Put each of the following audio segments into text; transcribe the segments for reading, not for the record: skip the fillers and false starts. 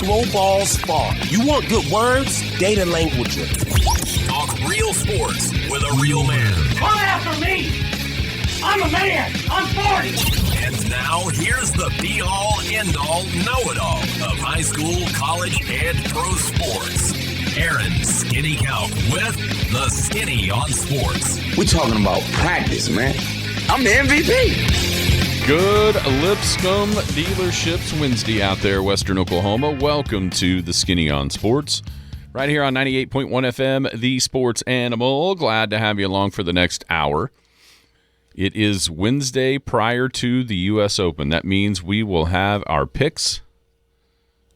throw balls far. You want good words? Data languager. Talk real sports with a real man. Come after me! I'm a man! I'm 40! And now, here's the be-all, end-all, know-it-all of high school, college, and pro sports. Aaron Skinny Count with the Skinny on Sports. We're talking about practice, man. I'm the MVP. Good Lipscomb Dealerships Wednesday out there, Western Oklahoma. Welcome to the Skinny on Sports. Right here on 98.1 FM, the Sports Animal. Glad to have you along for the next hour. It is Wednesday prior to the U.S. Open. That means we will have our picks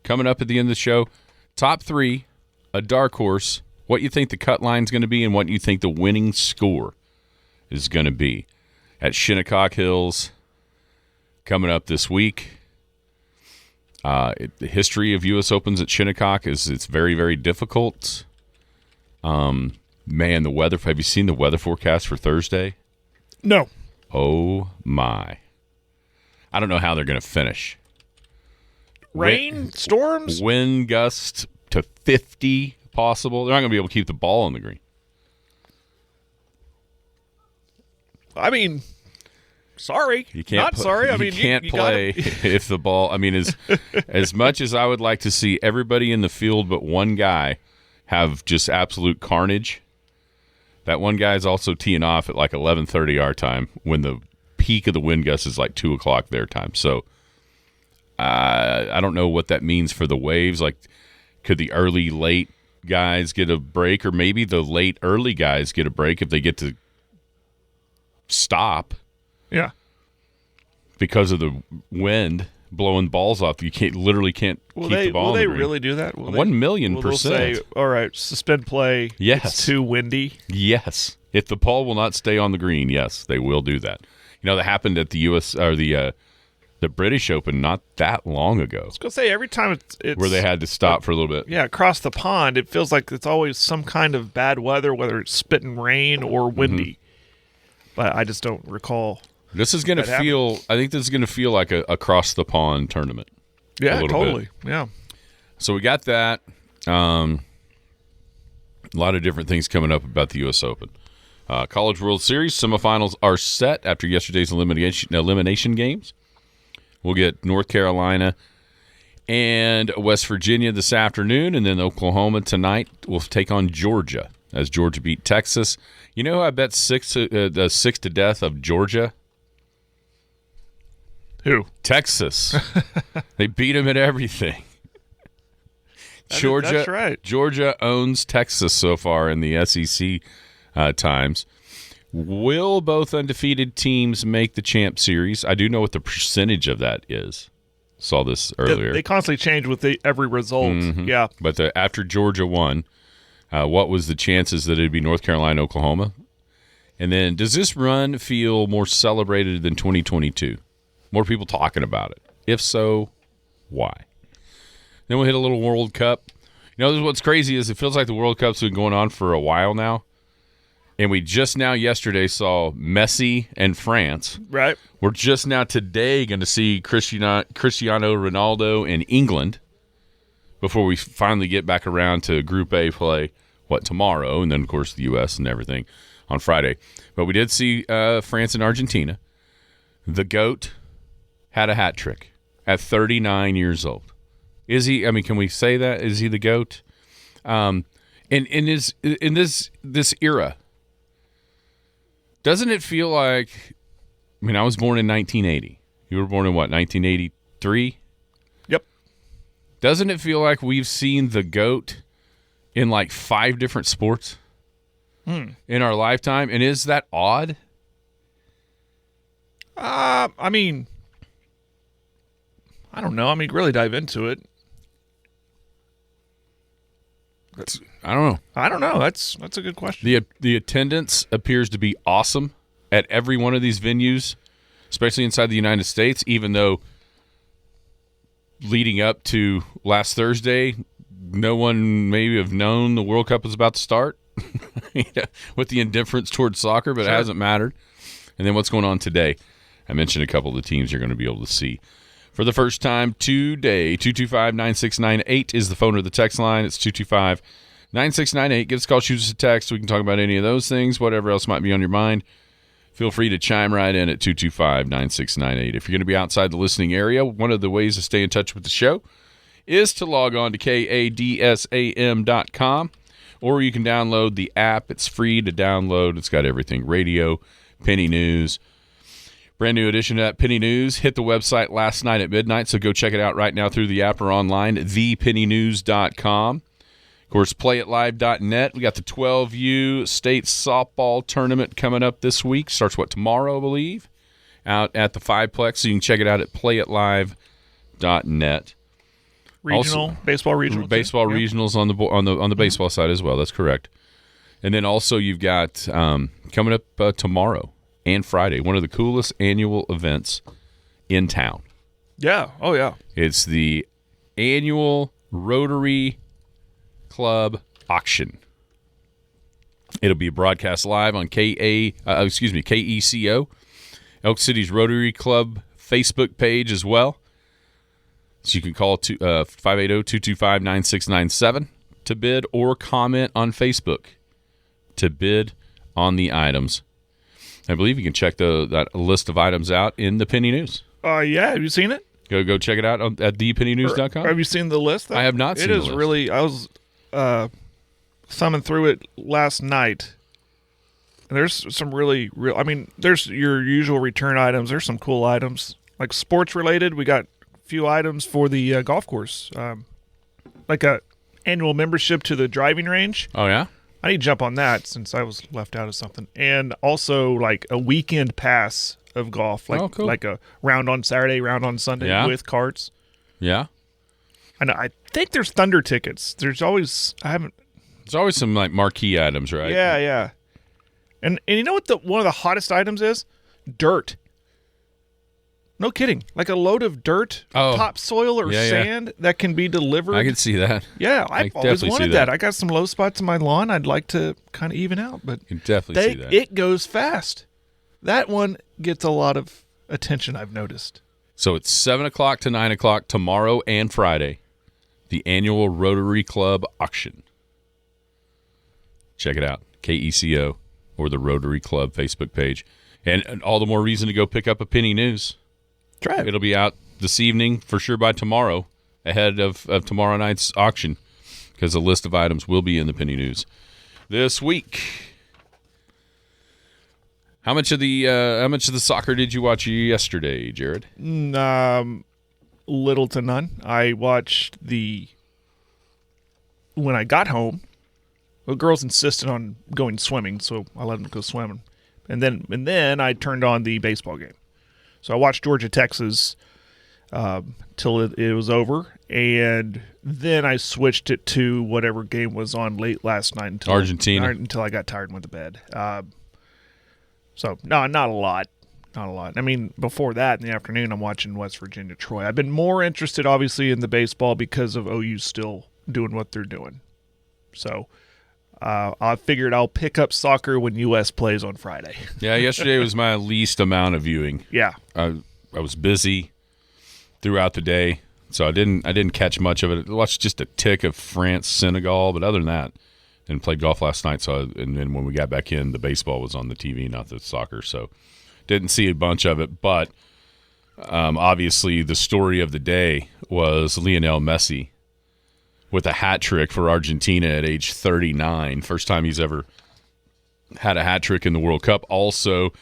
coming up at the end of the show. Top three, a dark horse, what you think the cut line is going to be, and what you think the winning score is going to be at Shinnecock Hills coming up this week. The history of U.S. Opens at Shinnecock is it's very, very difficult. Man, the weather. Have you seen the weather forecast for Thursday? No. Oh, my. I don't know how they're going to finish. Rain? Storms? Wind gust to 50 possible. They're not going to be able to keep the ball on the green. I mean, sorry. You can't sorry. I you mean, can't you play if the ball. I mean, as much as I would like to see everybody in the field but one guy have just absolute carnage, that one guy is also teeing off at like 11:30 our time when the peak of the wind gust is like 2 o'clock their time. So I don't know what that means for the waves. Like, could the early, late guys get a break, or maybe the late, early guys get a break if they get to stop? Yeah. Because of the wind blowing balls off, you literally can't keep the ball. Will on they the green. really do that? 1,000,000%. Will they say, all right, suspend play. Yes. It's too windy. Yes. If the ball will not stay on the green, yes, they will do that. You know, that happened at the U.S. or the British Open not that long ago. I was going to say, every time it's where they had to stop for a little bit. Yeah, across the pond, it feels like it's always some kind of bad weather, whether it's spitting rain or windy. But I just don't recall. This is going to feel. I think this is going to feel like a across the pond tournament. Yeah, totally. Bit. Yeah. So we got that. A lot of different things coming up about the U.S. Open. College World Series semifinals are set after yesterday's elimination games. We'll get North Carolina and West Virginia this afternoon, and then Oklahoma tonight will take on Georgia as Georgia beat Texas. You know who I bet six to death of Georgia? Who? Texas. They beat them at everything. Georgia, that's right. Georgia owns Texas so far in the SEC times. Will both undefeated teams make the Champ Series? I do know what the percentage of that is. Saw this earlier. They constantly change with every result. Mm-hmm. Yeah. But after Georgia won, what was the chances that it would be North Carolina, Oklahoma? And then does this run feel more celebrated than 2022? More people talking about it? If so, why? Then we'll hit a little World Cup. You know, what's crazy is it feels like the World Cup's been going on for a while now. And we just now yesterday saw Messi and France. Right. We're just now today going to see Cristiano Ronaldo in England before we finally get back around to Group A play, tomorrow, and then, of course, the U.S. and everything on Friday. But we did see France and Argentina. The GOAT had a hat trick at 39 years old. Is he? I mean, can we say that? Is he the GOAT? In this era, doesn't it feel like? I mean, I was born in 1980. You were born in what? 1983. Yep. Doesn't it feel like we've seen the GOAT in like 5 different sports in our lifetime? And is that odd? I mean, I don't know. I mean, really dive into it. I don't know. I don't know. That's a good question. The attendance appears to be awesome at every one of these venues, especially inside the United States, even though leading up to last Thursday, no one maybe have known the World Cup was about to start with the indifference towards soccer, but It hasn't mattered. And then what's going on today? I mentioned a couple of the teams you're going to be able to see for the first time today. 225-9698 is the phone or the text line. It's 225-9698. Give us a call, shoot us a text. We can talk about any of those things, whatever else might be on your mind. Feel free to chime right in at 225-9698. If you're going to be outside the listening area, one of the ways to stay in touch with the show is to log on to kadsam.com, or you can download the app. It's free to download. It's got everything: radio, Penny News. Brand new edition of that Penny News hit the website last night at midnight, so go check it out right now through the app or online, thepennynews.com. Of course, playitlive.net. We got the 12U state softball tournament coming up this week. Starts, tomorrow, I believe, out at the Fiveplex. So you can check it out at playitlive.net. Baseball regional. Baseball regionals on the baseball side as well. That's correct. And then also you've got coming up tomorrow and Friday, one of the coolest annual events in town. Yeah. Oh, yeah. It's the annual Rotary Club auction. It'll be broadcast live on KECO, Elk City's Rotary Club Facebook page as well. So you can call 580-225-9697 to bid, or comment on Facebook to bid on the items. I believe you can check that list of items out in the Penny News. Yeah. Have you seen it? Go check it out at thepennynews.com. Have you seen the list? I have not seen the list. It is really... I was thumbing through it last night. And there's some really real... I mean, there's your usual return items. There's some cool items. Like sports-related, we got a few items for the golf course. Like a annual membership to the driving range. Oh, yeah? I need to jump on that since I was left out of something. And also, like, a weekend pass of golf. Like, cool. Like a round on Saturday, round on Sunday with carts. Yeah. And I think there's Thunder tickets. There's always some like marquee items, right? Yeah. And you know what one of the hottest items is? Dirt. No kidding. Like a load of dirt, topsoil or sand that can be delivered. I can see that. Yeah, I've always definitely wanted that. I got some low spots in my lawn I'd like to kind of even out, but you can definitely see that. It goes fast. That one gets a lot of attention, I've noticed. So it's 7 o'clock to 9 o'clock tomorrow and Friday, the annual Rotary Club auction. Check it out, KECO or the Rotary Club Facebook page. And all the more reason to go pick up a Penny News. Try it. It'll be out this evening, for sure by tomorrow, ahead of tomorrow night's auction, because a list of items will be in the Penny News this week. How much of the soccer did you watch yesterday, Jared? Little to none. I watched when I got home. The girls insisted on going swimming, so I let them go swimming, and then I turned on the baseball game. So I watched Georgia, Texas till it was over, and then I switched it to whatever game was on late last night until Argentina until I got tired and went to bed. So no, not a lot. I mean, before that in the afternoon, I'm watching West Virginia, Troy. I've been more interested, obviously, in the baseball because of OU still doing what they're doing. So I figured I'll pick up soccer when U.S. plays on Friday. Yeah, yesterday was my least amount of viewing. Yeah, I was busy throughout the day, so I didn't catch much of it. I watched just a tick of France, Senegal, but other than that, and played golf last night. And then when we got back in, the baseball was on the TV, not the soccer. So didn't see a bunch of it. But obviously, the story of the day was Lionel Messi with a hat trick for Argentina at age 39. First time he's ever had a hat trick in the World Cup. Also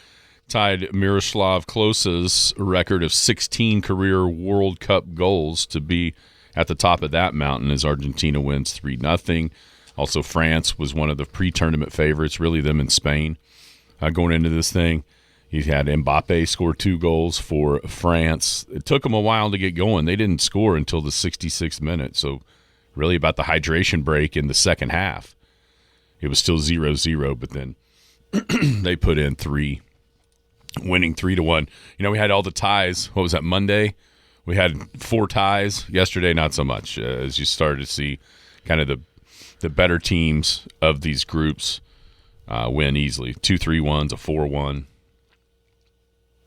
tied Miroslav Klose's record of 16 career World Cup goals to be at the top of that mountain as Argentina wins 3-0. Also, France was one of the pre-tournament favorites, really them in Spain going into this thing. He had Mbappe score 2 goals for France. It took them a while to get going. They didn't score until the 66th minute, so really about the hydration break in the second half. It was still 0-0, but then they put in 3, winning 3-1. You know, we had all the ties. What was that, Monday? We had 4 ties. Yesterday, not so much, as you started to see kind of the better teams of these groups win easily. 2 3-1s, a 4-1,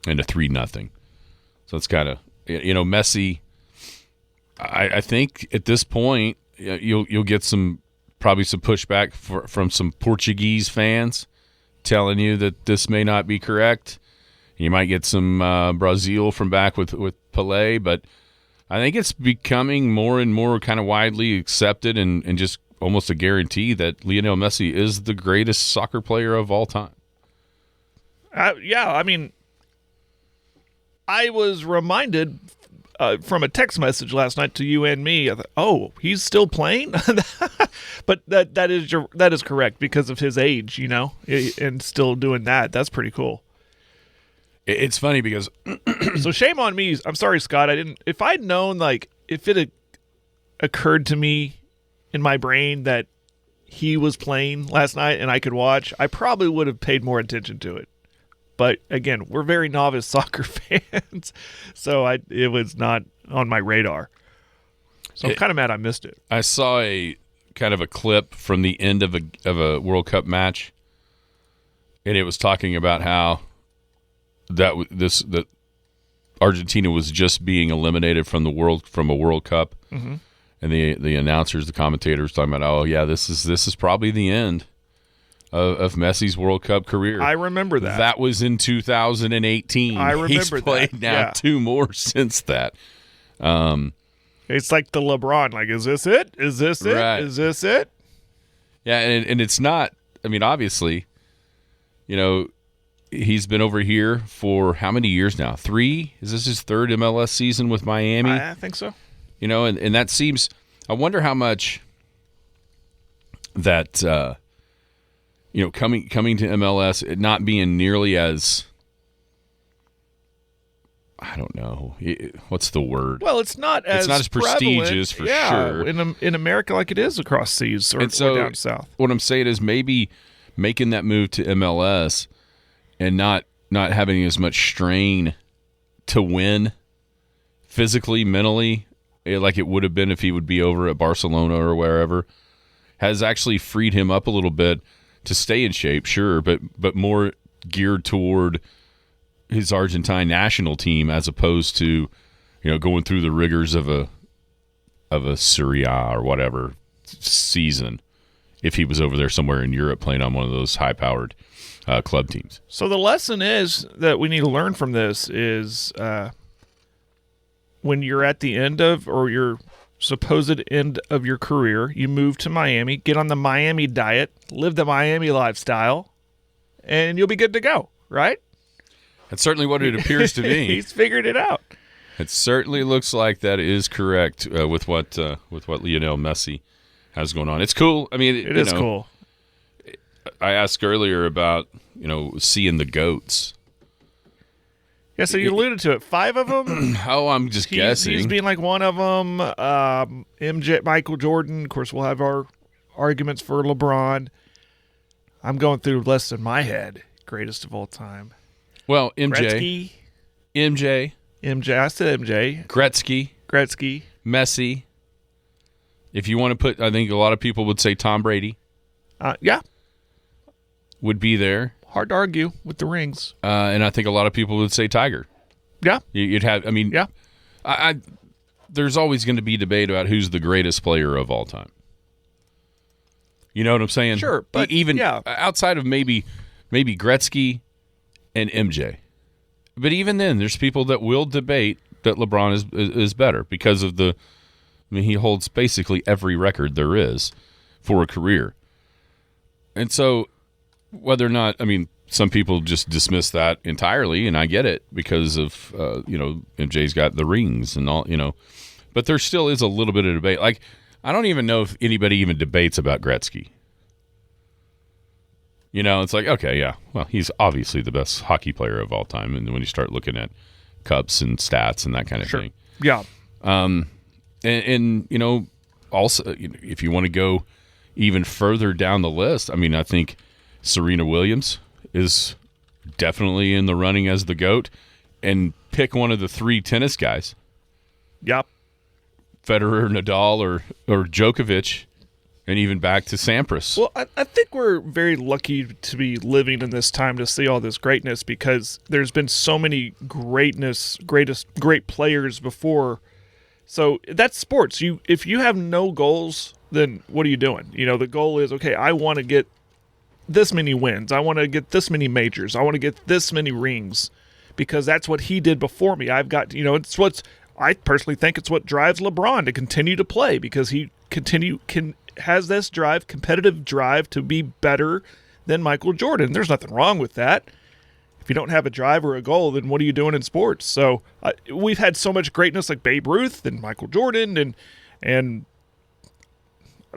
and a 3-0. So it's kind of Messi, I think at this point you'll get probably some pushback from some Portuguese fans telling you that this may not be correct. You might get some Brazil from back with Pelé, but I think it's becoming more and more kind of widely accepted and just almost a guarantee that Lionel Messi is the greatest soccer player of all time. Yeah, I mean, I was reminded from a text message last night to you and me. I thought, oh, he's still playing, but that is correct because of his age, and still doing that. That's pretty cool. It's funny because so shame on me. I'm sorry, Scott. If I'd known, if it had occurred to me in my brain that he was playing last night and I could watch, I probably would have paid more attention to it. But again, we're very novice soccer fans, so it was not on my radar. So I'm kind of mad I missed it. I saw a kind of a clip from the end of a World Cup match, and it was talking about how that Argentina was just being eliminated from a World Cup, and the announcers, the commentators, talking about, oh yeah, this is probably the end of Messi's World Cup career. I remember that. That was in 2018. I remember He's played now 2 more since that. It's like the LeBron. Like, is this it? Is this it? Right. Is this it? Yeah, and it's not. I mean, obviously, he's been over here for how many years now? 3? Is this his 3rd MLS season with Miami? I think so. And that seems. I wonder how much that coming to MLS, it not being nearly as, I don't know, what's the word? Well, it's not as prestigious for sure in America like it is across seas or down south. What I'm saying is maybe making that move to MLS and not having as much strain to win physically, mentally, like it would have been if he would be over at Barcelona or wherever, has actually freed him up a little bit to stay in shape, sure, but more geared toward his Argentine national team as opposed to, going through the rigors of a Serie A or whatever season if he was over there somewhere in Europe playing on one of those high-powered club teams. So the lesson is that we need to learn from this is when you're at the end of or your supposed end of your career, you move to Miami, get on the Miami diet, live the Miami lifestyle, and you'll be good to go, right? That's certainly what it appears to me. He's figured it out. It certainly looks like that is correct with what Lionel Messi has going on. It's cool. I mean, it is cool. I asked earlier about seeing the GOATs. Yeah, so you alluded to it. 5 of them. Oh, I'm just guessing. He's being like one of them. MJ, Michael Jordan. Of course, we'll have our arguments for LeBron. I'm going through the list in my head. Greatest of all time. Well, MJ. I said MJ. Gretzky. Messi. If you want to put, I think a lot of people would say Tom Brady. Yeah. Would be there. Hard to argue with the rings. And I think a lot of people would say Tiger. Yeah. You'd have, I mean, yeah. There's always going to be debate about who's the greatest player of all time. You know what I'm saying? Sure. But even outside of maybe Gretzky and MJ. But even then, there's people that will debate that LeBron is better because of he holds basically every record there is for a career. And so whether or not, some people just dismiss that entirely, and I get it because of, MJ's got the rings and all, but there still is a little bit of debate. Like, I don't even know if anybody even debates about Gretzky. It's like, okay, yeah, well, he's obviously the best hockey player of all time. And when you start looking at cups and stats and that kind of thing. Yeah. And also, if you want to go even further down the list, I think Serena Williams is definitely in the running as the GOAT, and pick one of the 3 tennis guys. Yep. Federer, Nadal, or Djokovic, And even back to Sampras. Well, I think we're very lucky to be living in this time to see all this greatness because there's been so many great players before. So that's sports. If you have no goals, then what are you doing? The goal is, okay, I want to get this many wins. I want to get this many majors. I want to get this many rings because that's what he did before me. I've got, I personally think it's what drives LeBron to continue to play because he has this competitive drive to be better than Michael Jordan. There's nothing wrong with that. If you don't have a drive or a goal, then what are you doing in sports? So we've had so much greatness like Babe Ruth and Michael Jordan and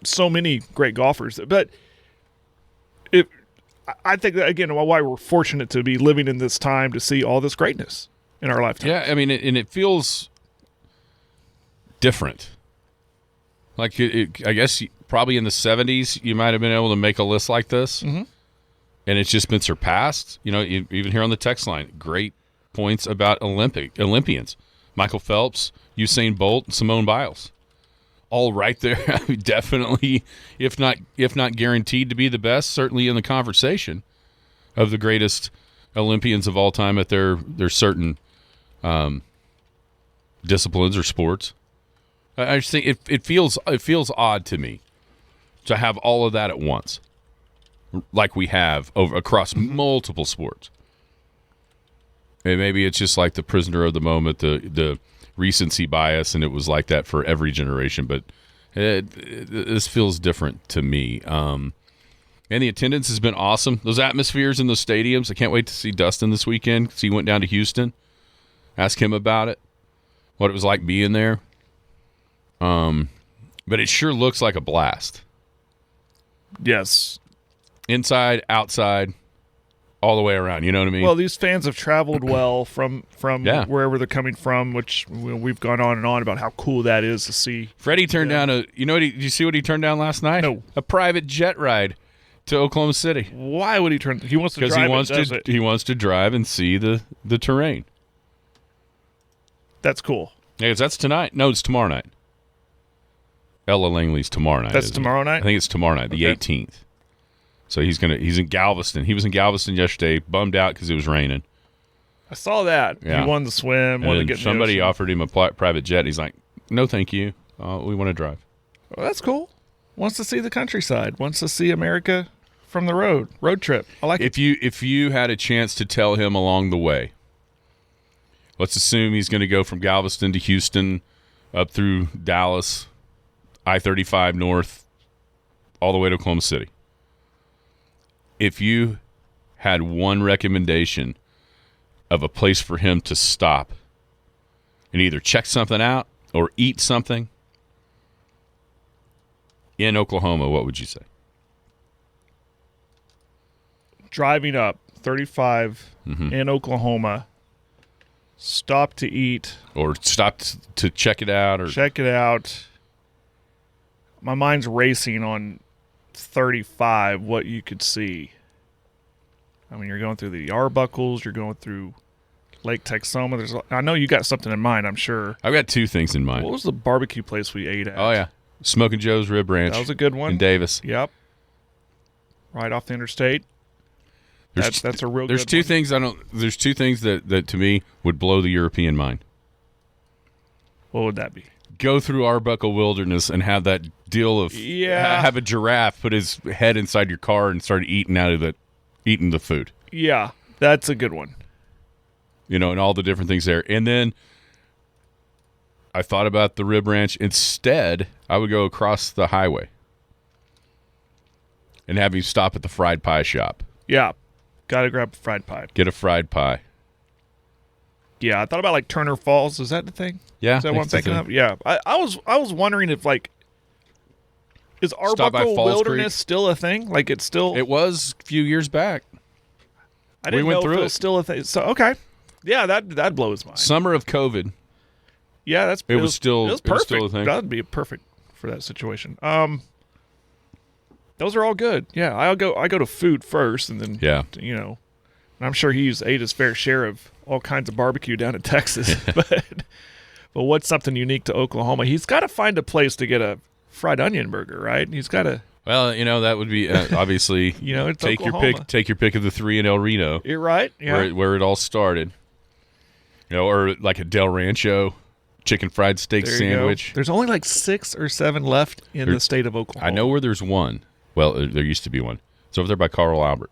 so many great golfers. But I think that, again, why we're fortunate to be living in this time to see all this greatness in our lifetime. Yeah, I mean, and it feels different. Like, I guess probably in the 70s, you might have been able to make a list like this, and it's just been surpassed. Even here on the text line, great points about Olympians. Michael Phelps, Usain Bolt, and Simone Biles. All right there. I mean, definitely, if not guaranteed to be the best, certainly in the conversation of the greatest Olympians of all time at their certain disciplines or sports. I just think it feels odd to me to have all of that at once, like we have across multiple sports. And maybe it's just like the prisoner of the moment, the recency bias, and it was like that for every generation. But this feels different to me. And the attendance has been awesome. Those atmospheres in those stadiums. I can't wait to see Dustin this weekend because he went down to Houston. Ask him about it, what it was like being there. But it sure looks like a blast. Yes. Inside, outside, all the way around. You know what I mean? Well, these fans have traveled well from wherever they're coming from, which we've gone on and on about how cool that is to see. Freddie turned down did you see what he turned down last night? No. A private jet ride to Oklahoma City. Why would he turn? He wants to drive. Because he wants to drive and see the terrain. That's cool. Yeah, that's tonight. No, it's tomorrow night. Ella Langley's tomorrow night. That's tomorrow night? I think it's tomorrow night, the 18th. So he's in Galveston. He was in Galveston yesterday, bummed out because it was raining. I saw that. Yeah. He won the swim. Wanted to get somebody offered him a private jet. He's like, no, thank you. We want to drive. Well, that's cool. Wants to see the countryside. Wants to see America from the road trip. I like it. If you had a chance to tell him along the way, let's assume he's going to go from Galveston to Houston, up through Dallas, I-35 north, all the way to Oklahoma City. If you had one recommendation of a place for him to stop and either check something out or eat something in Oklahoma, what would you say? Driving up 35 in Oklahoma, stop to eat. Or stop to check it out. Or check it out. My mind's racing on 35, what you could see. I mean, you're going through the Arbuckles, you're going through Lake Texoma. I know you got something in mind, I'm sure. I've got two things in mind. What was the barbecue place we ate at? Oh, yeah. Smoking Joe's Rib Ranch. That was a good one. In Davis. Yep. Right off the interstate. That's a real There's good two one. things there's two things that to me would blow the European mind. What would that be? Go through Arbuckle Wilderness and have that deal of have a giraffe put his head inside your car and start eating the food. Yeah, that's a good one. And all the different things there. And then I thought about the Rib Ranch. Instead, I would go across the highway and have you stop at the fried pie shop. Yeah, got to grab a fried pie. Get a fried pie. Yeah, I thought about like Turner Falls. Is that the thing? Yeah, is that what I'm thinking of? Yeah, I was wondering if is Arbuckle Wilderness still a thing? Like it's still? It was a few years back. I didn't know if it was still a thing. So okay, yeah, that blows mine. Summer of COVID. Yeah, it was still perfect. It was still a thing. That'd be perfect for that situation. Those are all good. Yeah, I go to food first, and then and I'm sure he's ate his fair share of all kinds of barbecue down in Texas, but what's something unique to Oklahoma? He's got to find a place to get a fried onion burger, right? He's got to. Well, that would be obviously. It's take Oklahoma. your pick. Take your pick of the 3 in El Reno. You're right. Yeah. Where it all started. Or like a Del Rancho chicken fried steak There you sandwich. go. There's only like 6 or 7 left in the state of Oklahoma. I know where there's one. Well, there used to be one. It's over there by Carl Albert.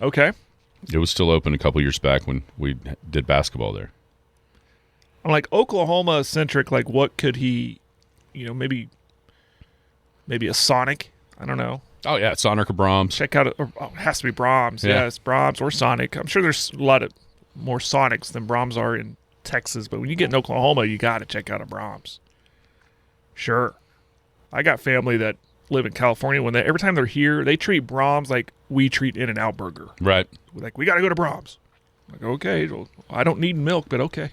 Okay. It was still open a couple years back when we did basketball there. I'm like Oklahoma centric. Like, what could he? Maybe a Sonic. I don't know. Oh yeah, Sonic or Brahms. Check out it has to be Brahms. Yeah. Yeah, it's Brahms or Sonic. I'm sure there's a lot of more Sonics than Brahms are in Texas, but when you get in Oklahoma, you got to check out a Brahms. Sure. I got family that live in California. Every time they're here, they treat Brahms like we treat In-N-Out Burger. Right. Like, we got to go to Brahms. I'm like, okay, well, I don't need milk, but okay.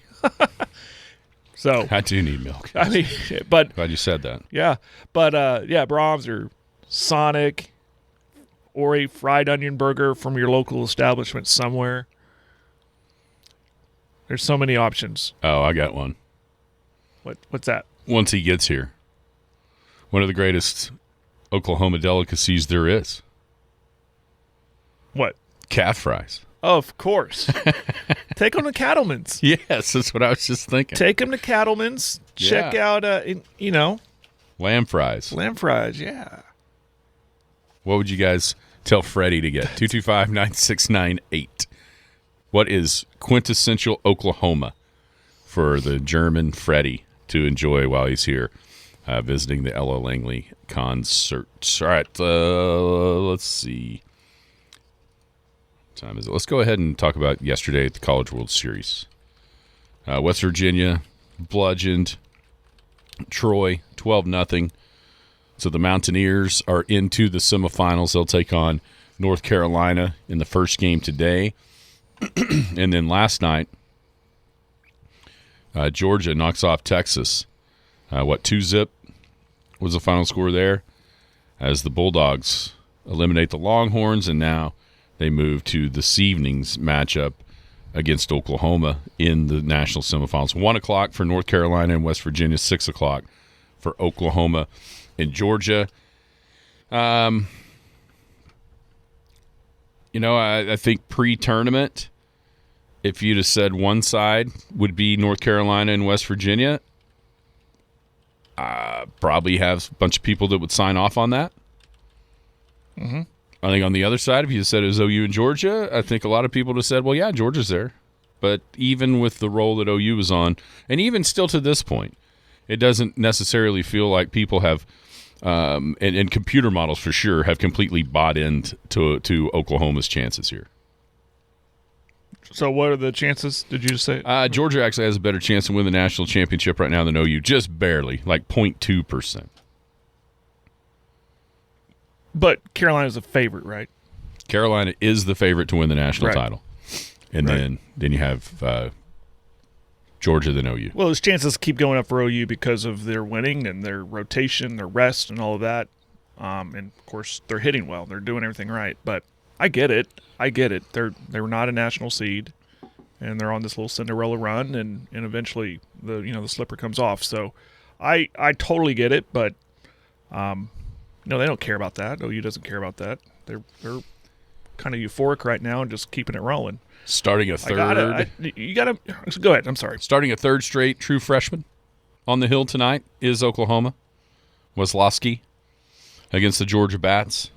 So I do need milk. I mean, but Glad you said that. yeah, but Brahms or Sonic or a fried onion burger from your local establishment somewhere. There's so many options. Oh, I got one. What's that? Once he gets here, one of the greatest Oklahoma delicacies there is. What? Calf fries. Oh, of course. Take them to Cattleman's. Yes, that's what I was just thinking. Take them to Cattleman's. Check Yeah. out, Lamb fries. lamb fries. Yeah. What would you guys tell Freddie to get? 225-9698. What is quintessential Oklahoma for the German Freddie to enjoy while he's here visiting the Ella Langley concert? All right, let's see. What time is it? Let's go ahead and talk about yesterday at the College World Series. West Virginia bludgeoned Troy 12-0. So the Mountaineers are into the semifinals. They'll take on North Carolina in the first game today. And then last night, Georgia knocks off Texas. 2-0 was the final score there as the Bulldogs eliminate the Longhorns, and now they move to this evening's matchup against Oklahoma in the national semifinals. 1 o'clock for North Carolina and West Virginia, 6 o'clock for Oklahoma and Georgia. I think pre-tournament, if you'd have said one side would be North Carolina and West Virginia, probably have a bunch of people that would sign off on that. Mm-hmm. I think on the other side, if you said it was OU and Georgia, I think a lot of people would have said, well, yeah, Georgia's there. But even with the role that OU was on, and even still to this point, it doesn't necessarily feel like people have, and computer models for sure, have completely bought into Oklahoma's chances here. So what are the chances, did you just say? Georgia actually has a better chance to win the national championship right now than OU, just barely, like 0.2%. But Carolina's a favorite, right? Carolina is the favorite to win the national title. And Right. then you have Georgia than OU. Well, his chances keep going up for OU because of their winning and their rotation, their rest, and all of that. And, of course, they're hitting well. They're doing everything right. But I get it. They were not a national seed, and they're on this little Cinderella run, and eventually the slipper comes off. So I totally get it, but no, they don't care about that. OU doesn't care about that. They're kind of euphoric right now and just keeping it rolling. Starting a third. You gotta go ahead. I'm sorry. Starting a third straight true freshman on the hill tonight is Oklahoma. Wesloski against the Georgia Bats.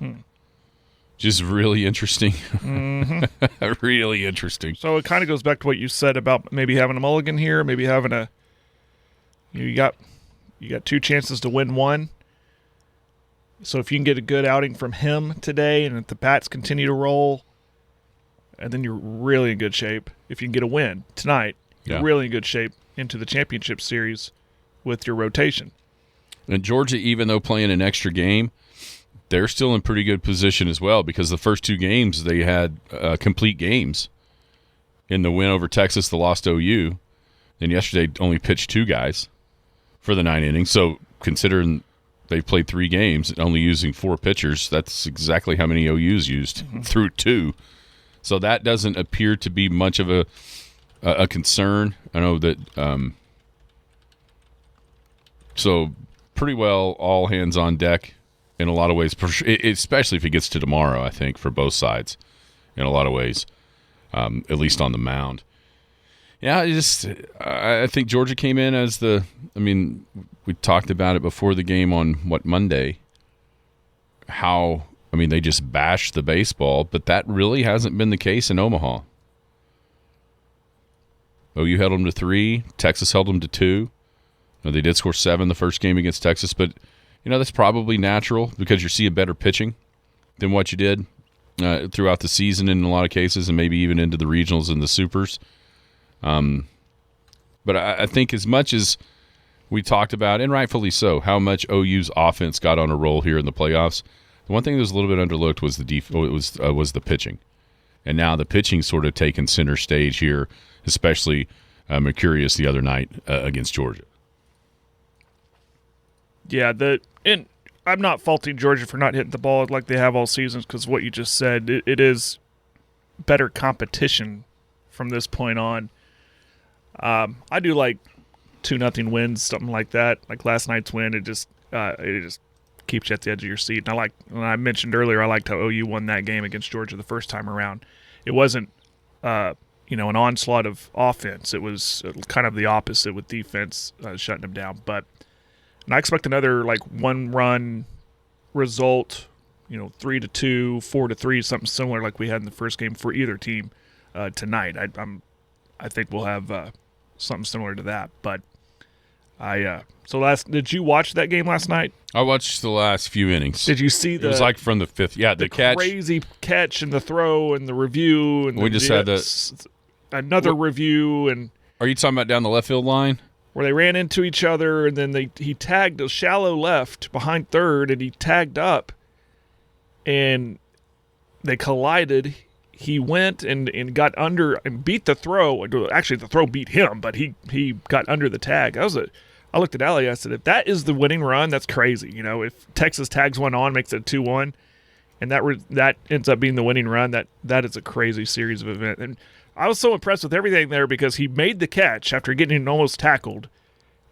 Just really interesting. Mm-hmm. Really interesting. So it kind of goes back to what you said about maybe having a mulligan here, maybe having you got 2 chances to win one. So if you can get a good outing from him today, and if the Pats continue to roll, and then you're really in good shape. If you can get a win tonight, you're really in good shape into the championship series with your rotation. And Georgia, even though playing an extra game, they're still in pretty good position as well, because the first 2 games they had complete games. In the win over Texas, the lost OU. And yesterday only pitched 2 guys for the 9 innings. So considering they've played 3 games and only using 4 pitchers, that's exactly how many OU's used through 2. So that doesn't appear to be much of a concern. I know that so pretty well all hands on deck in a lot of ways, especially if it gets to tomorrow, I think, for both sides in a lot of ways, at least on the mound. Yeah, I think Georgia came in as we talked about it before the game on, Monday, they just bashed the baseball, but that really hasn't been the case in Omaha. OU held them to 3. Texas held them to 2. They did score 7 the first game against Texas, but that's probably natural because you're seeing better pitching than what you did throughout the season in a lot of cases, and maybe even into the regionals and the supers. But I think as much as we talked about, and rightfully so, how much OU's offense got on a roll here in the playoffs, the one thing that was a little bit underlooked was was the pitching, and now the pitching sort of taken center stage here, especially Mercurius the other night against Georgia. Yeah, and I'm not faulting Georgia for not hitting the ball like they have all seasons because what you just said, it is better competition from this point on. I do like 2-0 wins, something like that. Like last night's win, it just keeps you at the edge of your seat. And I mentioned earlier, I liked how OU won that game against Georgia the first time around. It wasn't, an onslaught of offense. It was kind of the opposite with defense shutting them down. And I expect another one-run result, 3-2, 4-3, something similar like we had in the first game for either team tonight. I think we'll have something similar to that. But did you watch that game last night? I watched the last few innings. Did you see it was like from the 5th? Yeah, the catch, crazy catch and the throw and the review and we just had another review. And are you talking about down the left field line? Where they ran into each other, and then he tagged a shallow left behind third, and he tagged up, and they collided. He went and got under and beat the throw. Actually, the throw beat him, but he got under the tag. I looked at Allie. I said, if that is the winning run, that's crazy. If Texas tags one on, makes it 2-1, and that ends up being the winning run, that is a crazy series of events. And I was so impressed with everything there because he made the catch after getting almost tackled,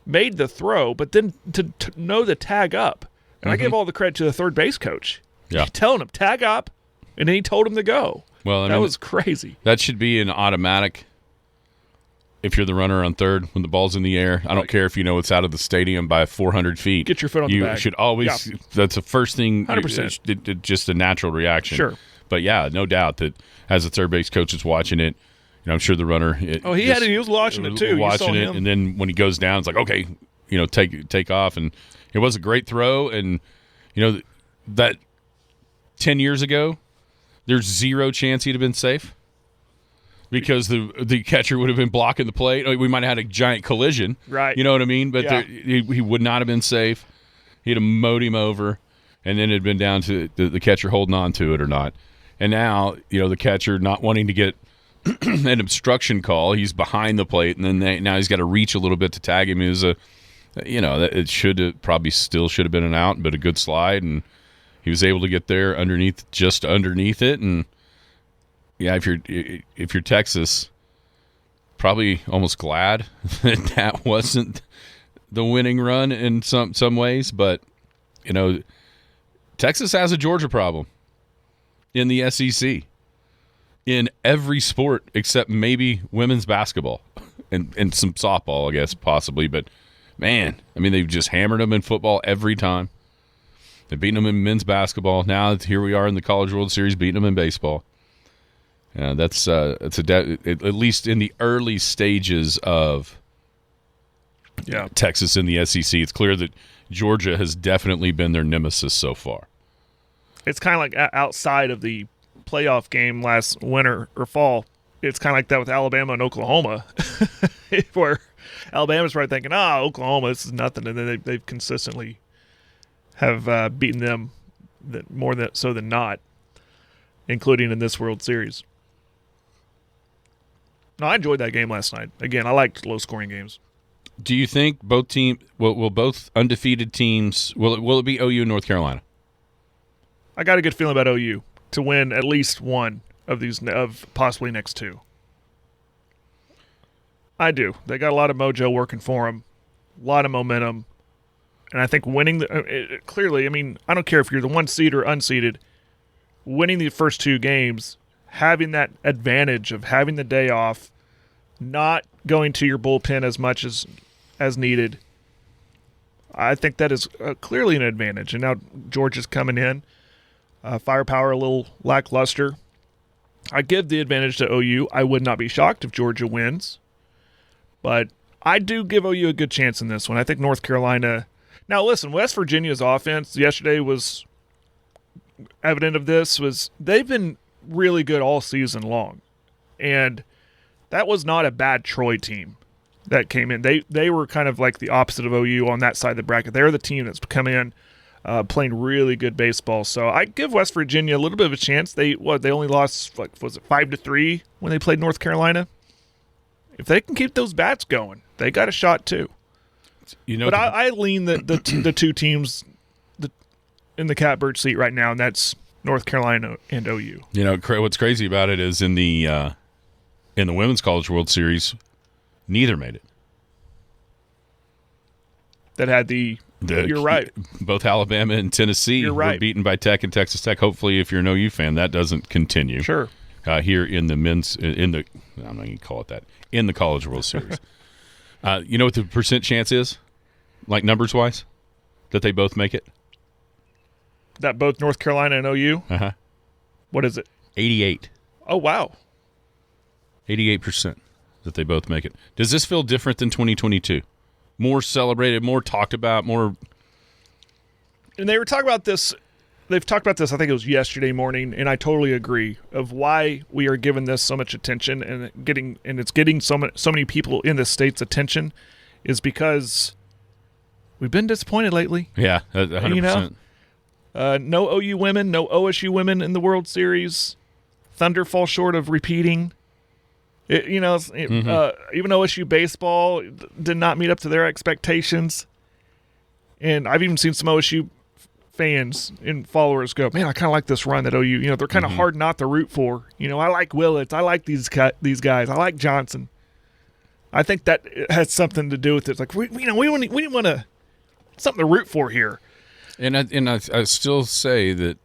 made the throw, but then to know the tag up. And I give all the credit to the third base coach. Yeah. Telling him, tag up, and then he told him to go. Well, that was crazy. That should be an automatic if you're the runner on third when the ball's in the air. I don't care if it's out of the stadium by 400 feet. Get your foot on the bag. You should always that's the first thing. 100%. Just a natural reaction. Sure. But, yeah, no doubt that as the third base coach is watching it, I'm sure the runner. He was watching it too. Watching it, and then when he goes down, it's like, okay, take off. And it was a great throw. And that 10 years ago, there's zero chance he'd have been safe because the catcher would have been blocking the plate. We might have had a giant collision, right? You know what I mean? But he would not have been safe. He'd have mowed him over, and then it'd been down to the catcher holding on to it or not. And now, the catcher not wanting to get an obstruction call. He's behind the plate, and then now he's got to reach a little bit to tag him. It was it should have been an out, but a good slide, and he was able to get there just underneath it. And yeah, if you're Texas, probably almost glad that wasn't the winning run in some ways. But Texas has a Georgia problem in the SEC. In every sport except maybe women's basketball and some softball, I guess, possibly. But, man, they've just hammered them in football every time. They've beaten them in men's basketball. Now here we are in the College World Series beating them in baseball. That's at least in the early stages of Texas in the SEC. It's clear that Georgia has definitely been their nemesis so far. It's kind of like outside of the playoff game last winter or fall, it's kind of like that with Alabama and Oklahoma, where Alabama's probably thinking, Oklahoma, this is nothing, and then they've consistently have beaten them more so than not, including in this World Series. No, I enjoyed that game last night. Again, I liked low-scoring games. Do you think both will both undefeated teams will it be OU and North Carolina? I got a good feeling about OU to win at least one of these, of possibly next two. I do. They got a lot of mojo working for them, a lot of momentum. And I think winning clearly, I mean, I don't care if you're the 1 seed or unseeded, winning the first 2 games, having that advantage of having the day off, not going to your bullpen as much as needed, I think that is clearly an advantage. And now Georgia's coming in, firepower a little lackluster. I give the advantage to OU. I would not be shocked if Georgia wins, but I do give OU a good chance in this one. I think North Carolina. Now, listen, West Virginia's offense yesterday was evident of this. They've been really good all season long, and that was not a bad Troy team that came in. They were kind of like the opposite of OU on that side of the bracket. They're the team that's come in playing really good baseball. So I give West Virginia a little bit of a chance. They only lost, was it 5-3 when they played North Carolina? If they can keep those bats going, they got a shot too. But I lean the 2 teams in the catbird seat right now, and that's North Carolina and OU. What's crazy about it is in the Women's College World Series, neither made it. That had you're right. Both Alabama and Tennessee were beaten by Tech and Texas Tech. Hopefully, if you're an OU fan, that doesn't continue. Sure. Here in the I'm not going to call it that, in the College World Series. You know what the percent chance is, like numbers-wise, that they both make it? That both North Carolina and OU? Uh-huh. What is it? 88. Oh, wow. 88% that they both make it. Does this feel different than 2022? More celebrated, more talked about, more... And they were talking about this... They've talked about this, I think it was yesterday morning, and I totally agree, of why we are giving this so much attention and it's getting so many people in the state's attention is because we've been disappointed lately. Yeah, 100%. No OU women, no OSU women in the World Series. Thunder fall short of repeating. Even OSU baseball did not meet up to their expectations. And I've even seen some OSU fans and followers go, man, I kind of like this run that OU, they're kind of hard not to root for. I like Willits. I like these guys. I like Johnson. I think that has something to do with it. It's like, we didn't want to something to root for here. And I still say that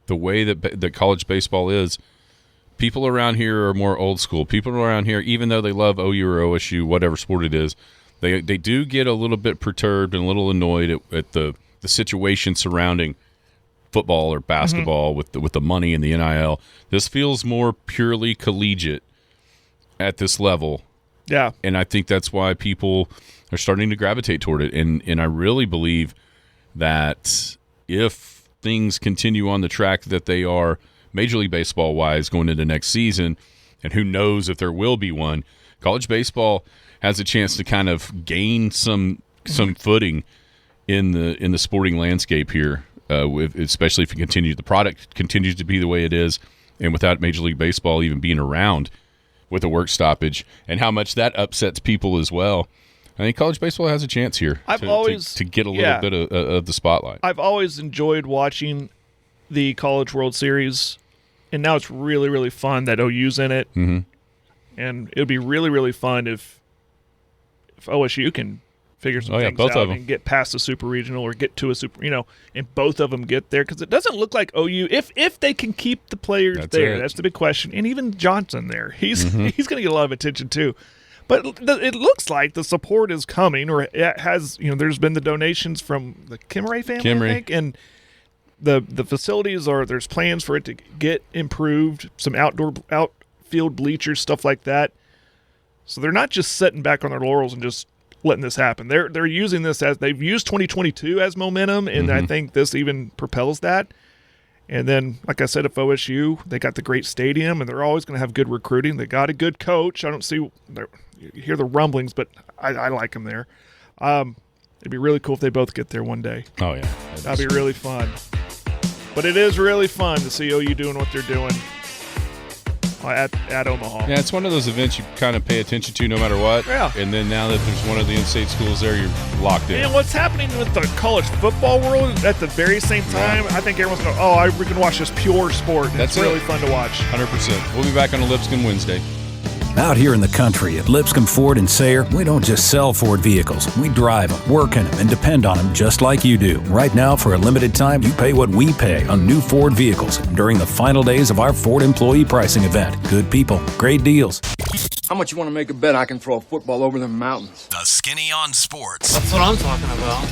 the way that college baseball is, people around here are more old school. People around here, even though they love OU or OSU, whatever sport it is, they do get a little bit perturbed and a little annoyed at the situation surrounding football or basketball with the money and the NIL. This feels more purely collegiate at this level. Yeah. And I think that's why people are starting to gravitate toward it. And I really believe that if things continue on the track that they are Major League Baseball-wise going into next season, and who knows if there will be one, college baseball has a chance to kind of gain some footing in the sporting landscape here, especially if the product continues to be the way it is, and without Major League Baseball even being around with a work stoppage, and how much that upsets people as well. I think college baseball has a chance here to get a little bit of the spotlight. I've always enjoyed watching the College World Series, and now it's really, really fun that OU's in it. Mm-hmm. And it would be really, really fun if OSU can figure some things out and get past the super regional or get to a super, and both of them get there, because it doesn't look like OU, if they can keep the players there, that's the big question. And even Johnson there, he's going to get a lot of attention too. But it looks like the support is coming, or it has, there's been the donations from the Kimray family, I think, and the facilities there's plans for it to get improved, some outfield bleachers, stuff like that. So they're not just sitting back on their laurels and just letting this happen. They're using this as they've used 2022 as momentum, and I think this even propels that. And then, like I said, if OSU, they got the great stadium, and they're always going to have good recruiting. They got a good coach. I don't see you hear the rumblings, but I like them there. It'd be really cool if they both get there one day. Oh yeah, that'd be really fun. But it is really fun to see OU doing what they're doing at Omaha. Yeah, it's one of those events you kind of pay attention to no matter what. Yeah. And then now that there's one of the in-state schools there, you're locked in. And what's happening with the college football world at the very same time, I think everyone's going, we can watch this pure sport. It's really fun to watch. 100%. We'll be back on a Lipscomb Wednesday. Out here in the country at Lipscomb Ford in Sayre, we don't just sell Ford vehicles. We drive them, work in them, and depend on them just like you do. Right now, for a limited time, you pay what we pay on new Ford vehicles during the final days of our Ford employee pricing event. Good people, great deals. How much you want to make a bet I can throw a football over the mountains? The Skinny on Sports. That's what I'm talking about.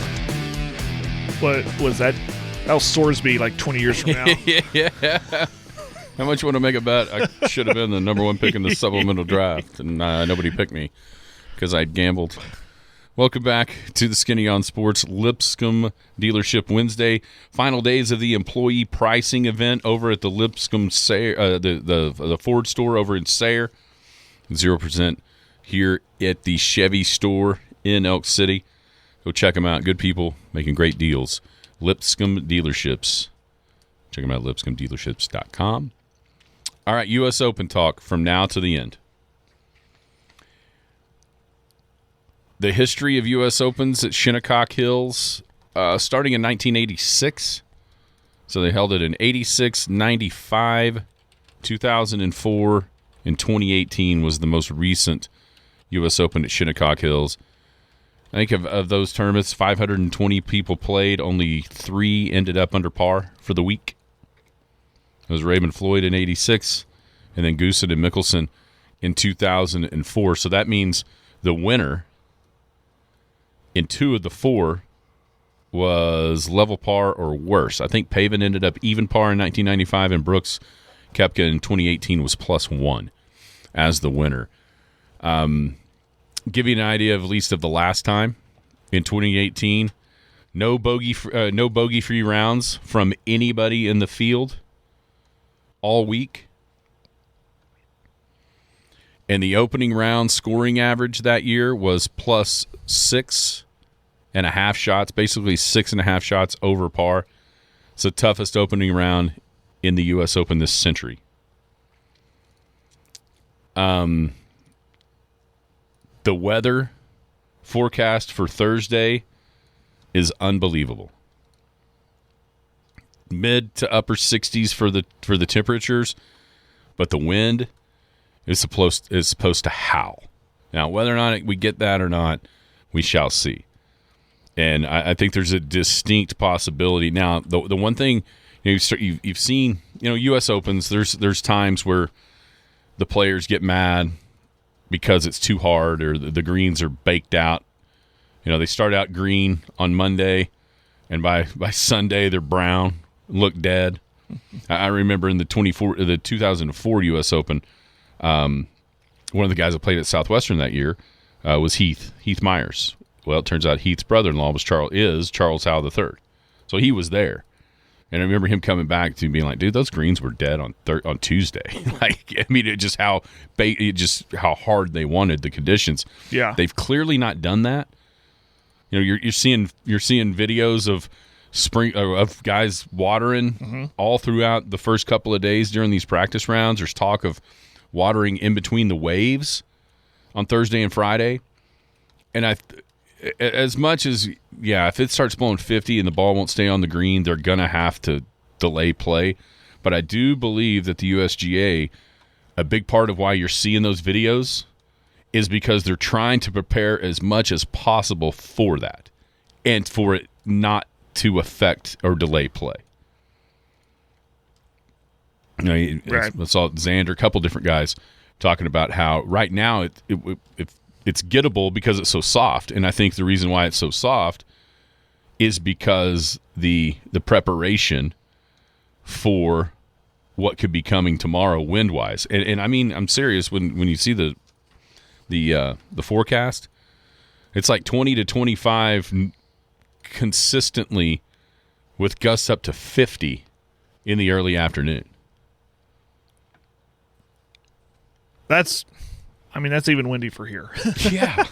What was that? That was Sorsby like 20 years from now. Yeah. How much you want to make a bet? I should have been the number one pick in the supplemental draft, and nobody picked me because I gambled. Welcome back to the Skinny on Sports Lipscomb Dealership Wednesday. Final days of the employee pricing event over at the Lipscomb Sayre, the Ford store over in Sayre. 0% here at the Chevy store in Elk City. Go check them out. Good people making great deals. Lipscomb Dealerships. Check them out at lipscombdealerships.com. All right, U.S. Open talk from now to the end. The history of U.S. Opens at Shinnecock Hills starting in 1986. So they held it in 86, 95, 2004, and 2018 was the most recent U.S. Open at Shinnecock Hills. I think of those tournaments, 520 people played. Only 3 ended up under par for the week. It was Raymond Floyd in 86, and then Goosen and Mickelson in 2004. So that means the winner in 2 of the 4 was level par or worse. I think Pavin ended up even par in 1995, and Brooks Koepka in 2018 was +1 as the winner. Give you an idea of at least of the last time in 2018, no bogey-free rounds from anybody in the field all week. And the opening round scoring average that year was +6.5 shots, basically 6.5 shots over par. It's the toughest opening round in the U.S. Open this century. The weather forecast for Thursday is unbelievable. Mid to upper 60s for the temperatures, but the wind is supposed to howl. Now, whether or not we get that or not, we shall see. And I think there's a distinct possibility. Now, the one thing you've seen, U.S. Opens. There's times where the players get mad because it's too hard or the greens are baked out. They start out green on Monday, and by Sunday they're brown, look dead. I remember in the 2004 U.S. Open, one of the guys that played at Southwestern that year was Heath Myers. Well, it turns out Heath's brother-in-law was Charles Howe III, so he was there. And I remember him coming back to being like, "Dude, those greens were dead on Tuesday." It just how hard they wanted the conditions. Yeah, they've clearly not done that. You're seeing videos of of guys watering all throughout the first couple of days during these practice rounds. There's talk of watering in between the waves on Thursday and Friday, and as much as, if it starts blowing 50 and the ball won't stay on the green, they're going to have to delay play. But I do believe that the USGA, a big part of why you're seeing those videos is because they're trying to prepare as much as possible for that and for it not to affect or delay play. I saw Xander, a couple different guys talking about how right now it's gettable because it's so soft, and I think the reason why it's so soft is because the preparation for what could be coming tomorrow wind-wise. And I mean, I'm serious when you see the forecast, it's like 20 to 25 consistently with gusts up to 50 in the early afternoon. That's even windy for here. Yeah.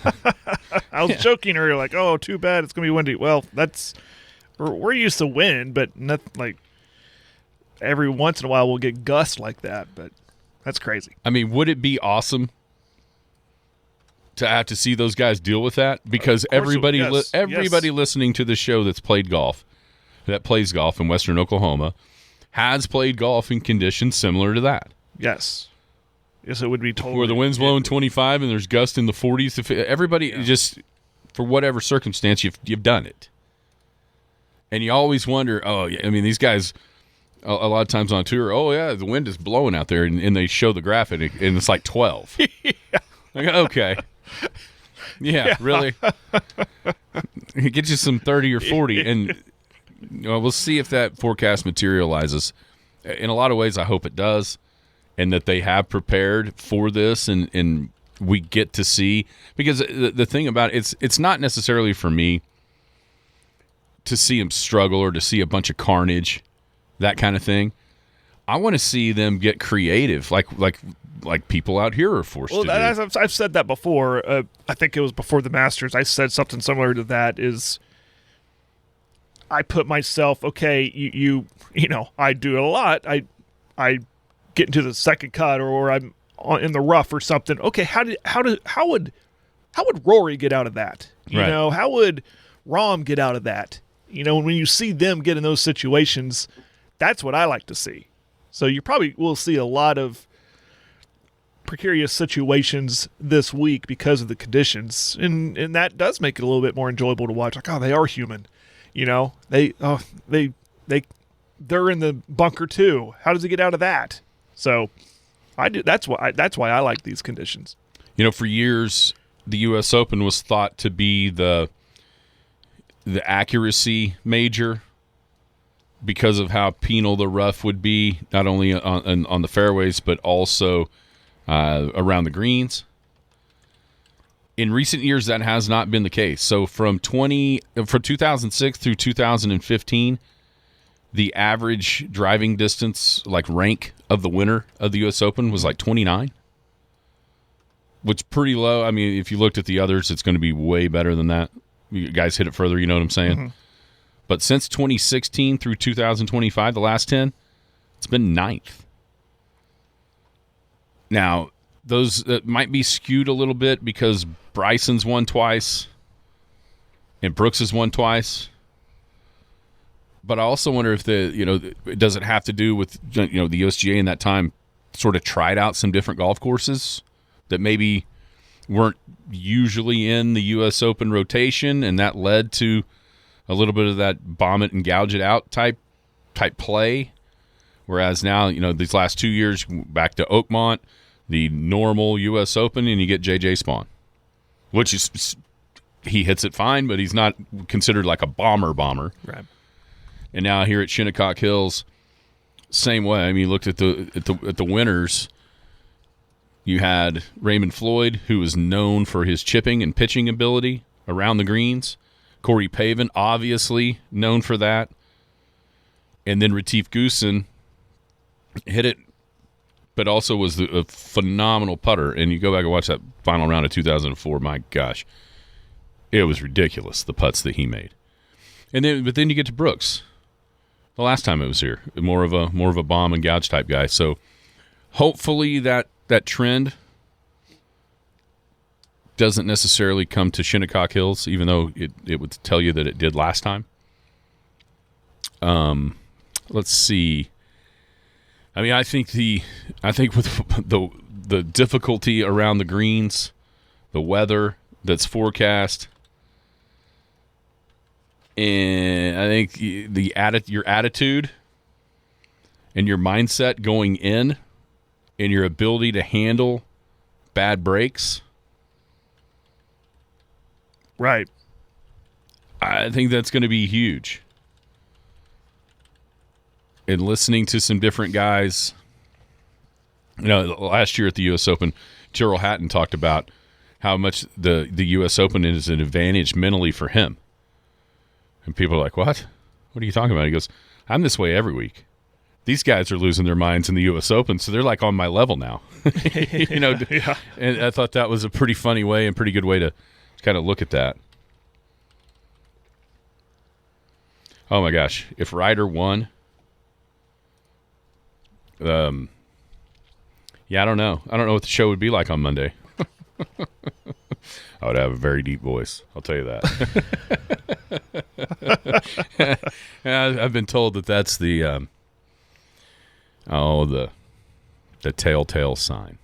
I was joking earlier, like, oh, too bad it's going to be windy. Well, we're used to wind, but not like every once in a while we'll get gusts like that, but that's crazy. I mean, would it be awesome to have to see those guys deal with that? Because everybody listening to the show that plays golf in Western Oklahoma has played golf in conditions similar to that. Yes. Yes, it would be totally. Where the wind's blowing 25 and there's gusts in the 40s. Everybody just, for whatever circumstance, you've done it. And you always wonder, these guys, a lot of times on tour, the wind is blowing out there, and they show the graph, and it's like 12. Like, okay. Yeah, really? Get you some 30 or 40, and we'll see if that forecast materializes. In a lot of ways, I hope it does, and that they have prepared for this, and we get to see. Because the thing about it's not necessarily for me to see them struggle or to see a bunch of carnage, that kind of thing. I want to see them get creative, like people out here are forced to do. I've said that before. I think it was before the Masters. I said something similar to that. Is I put myself, okay, you know, I do it a lot. I get into the second cut, or I'm in the rough or something. Okay, how would Rory get out of that? You know, how would Rahm get out of that? You know, when you see them get in those situations, that's what I like to see. So you probably will see a lot of precarious situations this week because of the conditions, and that does make it a little bit more enjoyable to watch. Like, oh, they are human, you know. They're in the bunker too. How does he get out of that? So I do. That's why I like these conditions. You know, for years the U.S. Open was thought to be the accuracy major because of how penal the rough would be, not only on the fairways but also around the greens. In recent years, that has not been the case. So from 2006 through 2015, the average driving distance, like rank of the winner of the U.S. Open, was like 29, which is pretty low. I mean, if you looked at the others, it's going to be way better than that. You guys hit it further, you know what I'm saying? Mm-hmm. But since 2016 through 2025, the last 10, it's been 9th. Now, those might be skewed a little bit because Bryson's won twice and Brooks has won twice. But I also wonder if does it have to do with, the USGA in that time sort of tried out some different golf courses that maybe weren't usually in the U.S. Open rotation, and that led to a little bit of that bomb it and gouge it out type play. Whereas now, these last 2 years, back to Oakmont, the normal U.S. Open, and you get J.J. Spawn, which is he hits it fine, but he's not considered like a bomber. Right. And now here at Shinnecock Hills, same way. I mean, you looked at the winners. You had Raymond Floyd, who was known for his chipping and pitching ability around the greens. Corey Pavin, obviously known for that. And then Retief Goosen hit it, but also was a phenomenal putter. And you go back and watch that final round of 2004, my gosh. It was ridiculous, the putts that he made. But then you get to Brooks. The last time it was here, more of a bomb and gouge type guy. So hopefully that trend doesn't necessarily come to Shinnecock Hills, even though it would tell you that it did last time. Let's see. I mean, I think with the difficulty around the greens, the weather that's forecast, and I think your attitude and your mindset going in, and your ability to handle bad breaks. Right. I think that's going to be huge. And listening to some different guys, last year at the U.S. Open, Tyrrell Hatton talked about how much the U.S. Open is an advantage mentally for him. And people are like, what? What are you talking about? He goes, I'm this way every week. These guys are losing their minds in the U.S. Open, so they're like on my level now. Yeah. And I thought that was a pretty funny way and pretty good way to kind of look at that. Oh my gosh, if Ryder won, I don't know. I don't know what the show would be like on Monday. I would have a very deep voice. I'll tell you that. I've been told that that's the telltale sign.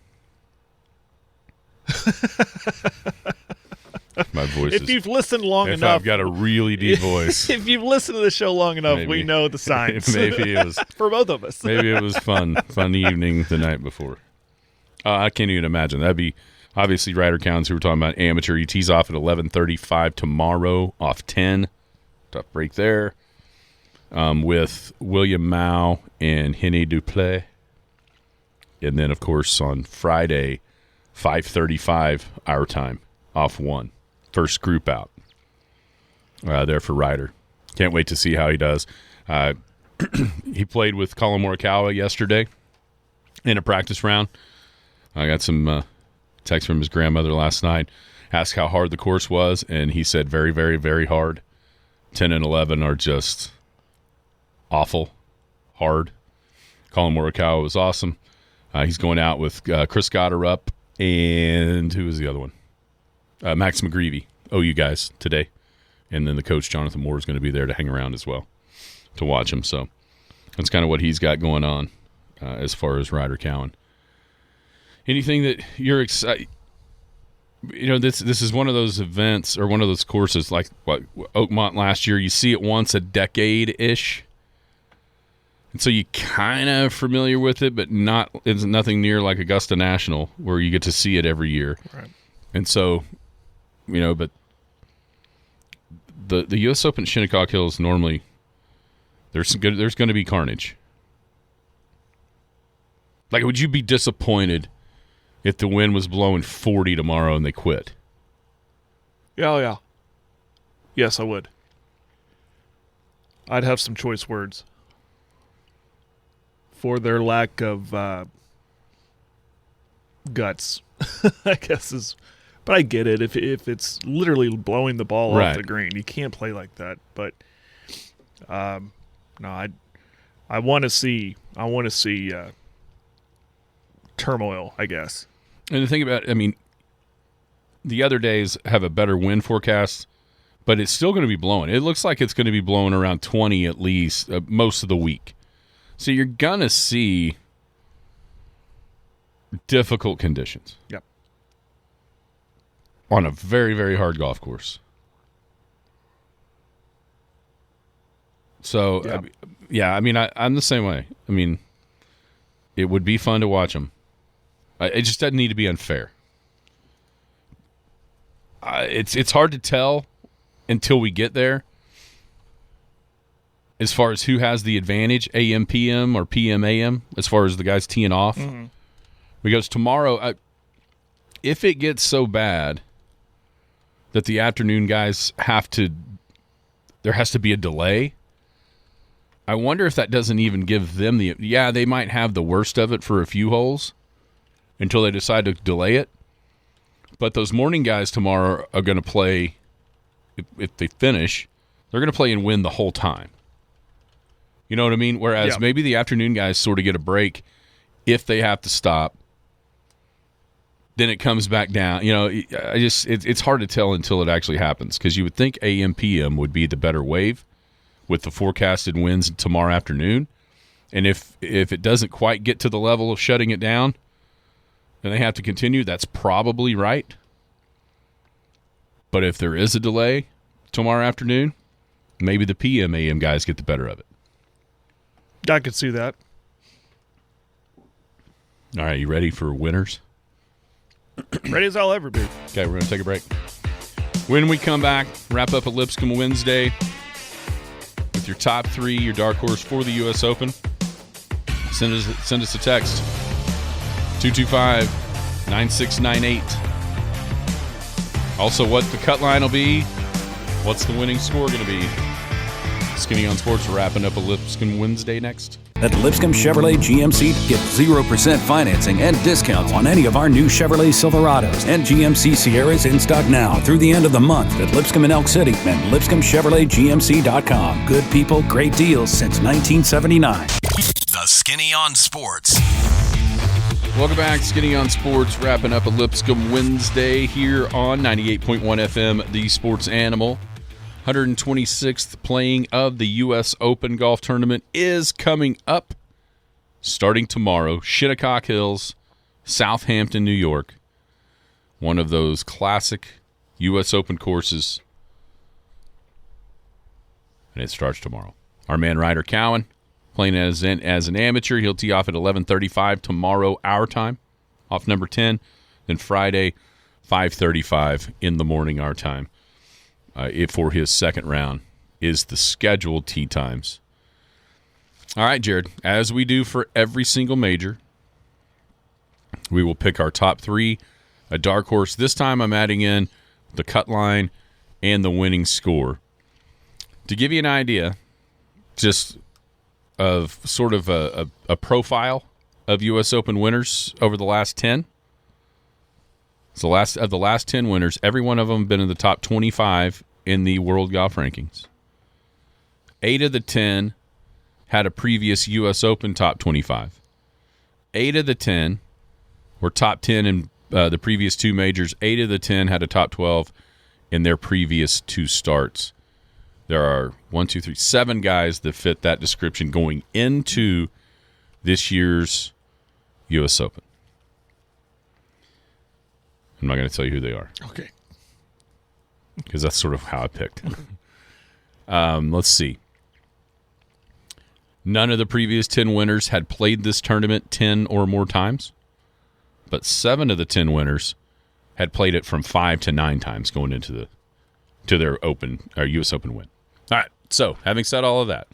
My voice If you've listened long enough. I've got a really deep voice. If you've listened to the show long enough, we know the signs. Maybe it was for both of us. Maybe it was fun evening the night before. I can't even imagine. That'd be obviously Ryder Counts, who we're talking about amateur. He tees off at 11:35 tomorrow, off 10. Tough break there. With William Mao and Henny Duplay. And then, of course, on Friday, 5:35 our time, off 1. First group out there for Ryder. Can't wait to see how he does. He played with Colin Morikawa yesterday in a practice round. I got some text from his grandmother last night, asked how hard the course was, and he said very, very, very hard. 10 and 11 are just awful hard. Colin Morikawa was awesome. He's going out with Chris Gotterup and who was the other one? Max McGreevy, OU guys today. And then the coach, Jonathan Moore, is going to be there to hang around as well to watch him. So that's kind of what he's got going on as far as Ryder Cowan. Anything that you're excited? This is one of those events or one of those courses like what Oakmont last year. You see it once a decade-ish. And so you kind of familiar with it, but it's nothing near like Augusta National where you get to see it every year. Right. And so, but the U.S. Open at Shinnecock Hills normally there's going to be carnage. Like, would you be disappointed if the wind was blowing 40 tomorrow and they quit? Yeah. Yes, I would. I'd have some choice words for their lack of guts, I guess is. But I get it. If it's literally blowing the ball off the green, you can't play like that. But no, I want to see turmoil, I guess. And the thing about the other days have a better wind forecast, but it's still going to be blowing. It looks like it's going to be blowing around 20 at least most of the week. So you're going to see difficult conditions. Yep. On a very, very hard golf course. So, yep. I'm the same way. It would be fun to watch them. It just doesn't need to be unfair. It's hard to tell until we get there as far as who has the advantage, AM, PM, or PM, AM, as far as the guys teeing off. Mm-hmm. Because tomorrow, if it gets so bad that the afternoon guys there has to be a delay, I wonder if that doesn't even give them they might have the worst of it for a few holes until they decide to delay it. But those morning guys tomorrow are going to play, if they finish, they're going to play and win the whole time. You know what I mean? Whereas maybe the afternoon guys sort of get a break if they have to stop. Then it comes back down. It's hard to tell until it actually happens because you would think AM, PM would be the better wave with the forecasted winds tomorrow afternoon. And if it doesn't quite get to the level of shutting it down, and they have to continue, that's probably right. But if there is a delay tomorrow afternoon, maybe the PM, AM guys get the better of it. I could see that. All right, you ready for winners? Ready as I'll ever be. Okay, we're going to take a break. When we come back, wrap up a Lipscomb Wednesday with your top 3, your dark horse for the U.S. Open. Send us a text. 225-9698. Also, what the cut line will be. What's the winning score going to be? Skinny on Sports, wrapping up a Lipscomb Wednesday next. At Lipscomb Chevrolet GMC, get 0% financing and discounts on any of our new Chevrolet Silverados and GMC Sierras in stock now through the end of the month at Lipscomb and Elk City and LipscombChevroletGMC.com. Good people, great deals since 1979. The Skinny on Sports. Welcome back, Skinny on Sports, wrapping up a Lipscomb Wednesday here on 98.1 FM, the Sports Animal. 126th playing of the U.S. Open Golf Tournament is coming up starting tomorrow. Shinnecock Hills, Southampton, New York. one of those classic U.S. Open courses, and it starts tomorrow. Our man Ryder Cowan playing as an amateur. He'll tee off at 11:35 tomorrow, our time, off number 10. Then Friday, 5:35 in the morning, our time, for his second round is the scheduled tee times. All right, Jared, as we do for every single major, we will pick our top three, a dark horse. This time I'm adding in the cut line and the winning score. To give you an idea, just of sort of a profile of U.S. Open winners over the last 10. So of the last 10 winners, every one of them been in the top 25 in the world golf rankings. 8 of the 10 had a previous U.S. Open top 25. 8 of the 10 were top 10 in the previous 2 majors. 8 of the 10 had a top 12 in their previous 2 starts. There are 7 guys that fit that description going into this year's U.S. Open. I'm not going to tell you who they are. Okay. Because that's sort of how I picked. Let's see. None of the previous 10 winners had played this tournament 10 or more times, but 7 of the 10 winners had played it from 5 to 9 times going into their U.S. Open win. All right. So, having said all of that,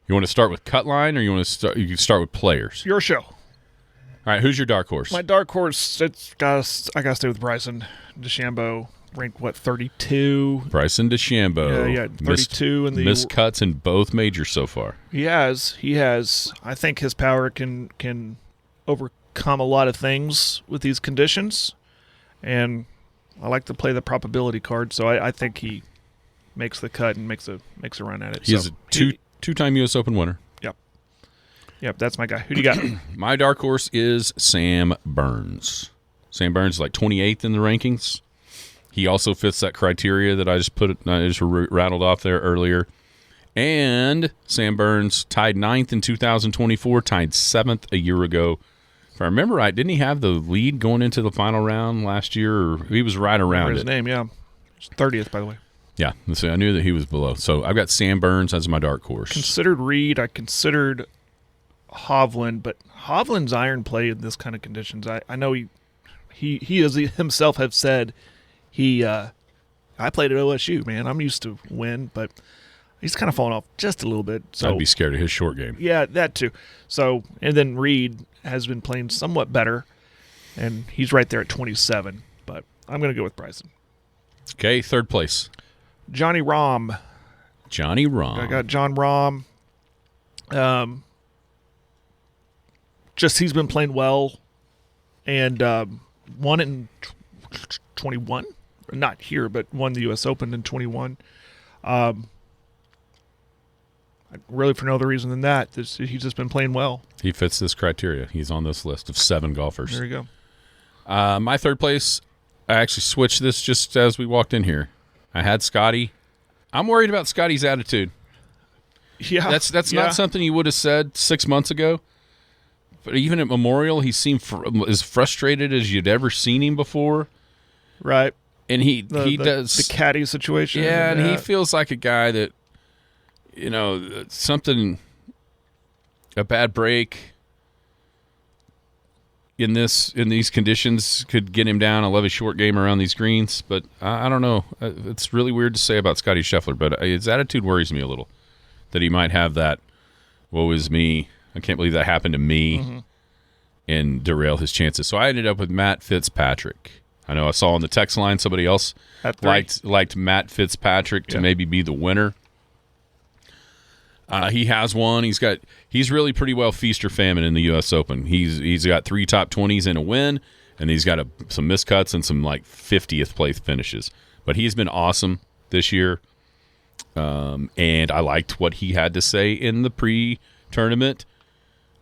you want to start with cut line, or you can start with players? Your show. All right. Who's your dark horse? My dark horse. I gotta stay with Bryson DeChambeau. Ranked 32. Bryson DeChambeau. Yeah, 32 in the missed cuts in both majors so far. He has. I think his power can overcome a lot of things with these conditions, and I like to play the probability card. So I think he makes the cut and makes a run at it. He's a two-time U.S. Open winner. Yep, that's my guy. Who do you got? My dark horse is Sam Burns. Sam Burns is like 28th in the rankings. He also fits that criteria that I just rattled off there earlier. And Sam Burns tied 9th in 2024, tied 7th a year ago. If I remember right, didn't he have the lead going into the final round last year? Or he was right around it. His name, yeah. 30th, by the way. Yeah, so I knew that he was below. So I've got Sam Burns as my dark horse. Considered Reed. I considered Hovland, but Hovland's iron play in this kind of conditions. I know he himself have said I played at OSU, man. I'm used to win, but he's kind of fallen off just a little bit. So I'd be scared of his short game. Yeah, that too. So, and then Reed has been playing somewhat better, and he's right there at 27. But I'm going to go with Bryson. Okay, third place. Johnny Rahm. I got John Rahm. Just he's been playing well, and won it in 21. Not here, but won the U.S. Open in 21. Really, for no other reason than that, he's just been playing well. He fits this criteria. He's on this list of 7 golfers. There you go. My third place, I actually switched this just as we walked in here. I had Scotty. I'm worried about Scotty's attitude. Yeah, that's not something you would have said 6 months ago. But even at Memorial, he seemed as frustrated as you'd ever seen him before. Right. And he does the caddy situation. Yeah, and he feels like a guy that, a bad break in these conditions could get him down. I love his short game around these greens, but I don't know. It's really weird to say about Scotty Scheffler, but his attitude worries me a little. That he might have that, woe is me, I can't believe that happened to me, and derail his chances. So I ended up with Matt Fitzpatrick. I know I saw on the text line somebody else liked Matt Fitzpatrick to maybe be the winner. He has one. He's really pretty well feast or famine in the U.S. Open. He's got 3 top 20s and a win, and he's got some miscuts and some like 50th place finishes. But he's been awesome this year, and I liked what he had to say in the pre-tournament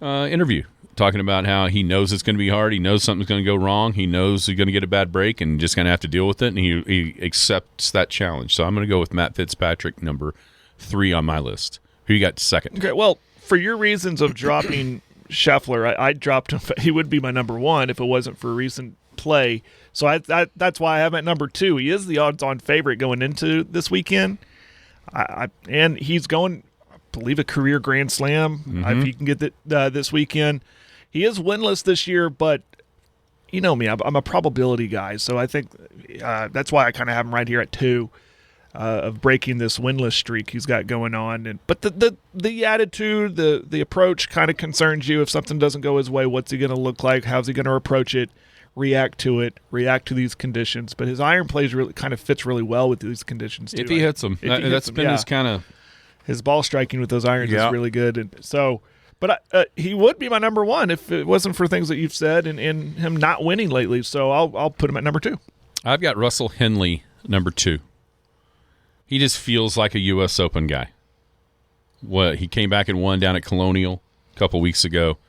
interview, talking about how he knows it's going to be hard. He knows something's going to go wrong. He knows he's going to get a bad break and just going to have to deal with it, and he accepts that challenge. So I'm going to go with Matt Fitzpatrick, number 3 on my list. Who you got second? Okay, well, for your reasons of dropping Scheffler, I dropped him. He would be my number 1 if it wasn't for recent play. So that's why I have him at number 2. He is the odds-on favorite going into this weekend. And he's going, I believe, a career Grand Slam if he can get it this weekend. He is winless this year, but you know me, I'm a probability guy, so I think that's why I kind of have him right here at 2 of breaking this winless streak he's got going on. But the attitude, the approach kind of concerns you. If something doesn't go his way, what's he going to look like? How's he going to approach it? React to these conditions. But his iron plays really kind of fits really well with these conditions too. If he hits them, that's been his kind of his ball striking with those irons is really good, and so. But he would be my number 1 if it wasn't for things that you've said and him not winning lately. So I'll put him at number 2. I've got Russell Henley number 2. He just feels like a U.S. Open guy. He came back and won down at Colonial a couple weeks ago.